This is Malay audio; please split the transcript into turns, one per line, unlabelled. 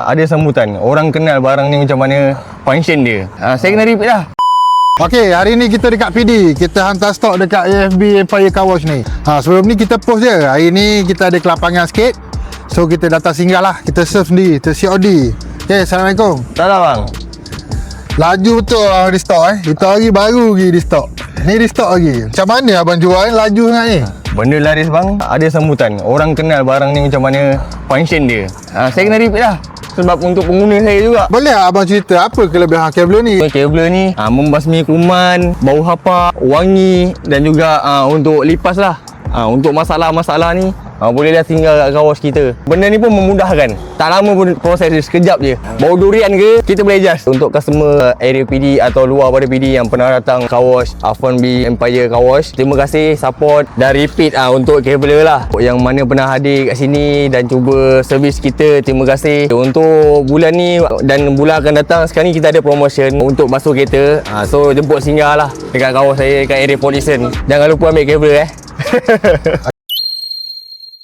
Ada sambutan. Orang kenal barang ni macam mana function dia. Saya kena repeat lah.
Okey, hari ni kita dekat PD. Kita hantar stok dekat AFB Empire Car Wash ni. Sebelum ni kita post je. Hari ni kita ada kelapangan sikit. So kita datang singgah lah. Kita serve sendiri. Kita COD. Okey, Assalamualaikum.
Tak bang.
Laju betul abang di stok Itu hari baru lagi di stok. Ni di stok lagi. Macam mana abang jual ni? Laju sangat ni.
Benda laris bang. Ada sambutan. Orang kenal barang ni macam mana function dia. Saya kena repeat lah. Sebab untuk pengguna saya juga.
Boleh tak abang cerita apa kelebihan kabel ni?
Kabel ni membasmi kuman, bau hapak, wangi dan juga untuk lipas lah. Untuk masalah-masalah ni bolehlah tinggal kat car wash kita. Benda ni pun memudahkan. Tak lama pun proses dia, sekejap je. Bau durian ke, kita boleh adjust. Untuk customer area PD atau luar pada PD yang pernah datang car wash F1B Empire Car Wash, terima kasih support dan repeat untuk kabel lah. Yang mana pernah hadir kat sini dan cuba servis kita, terima kasih. Untuk bulan ni dan bulan akan datang, sekarang ni kita ada promotion untuk basuh kereta. So jemput singgah lah dekat car wash saya kat area Polisen. Jangan lupa ambil kabel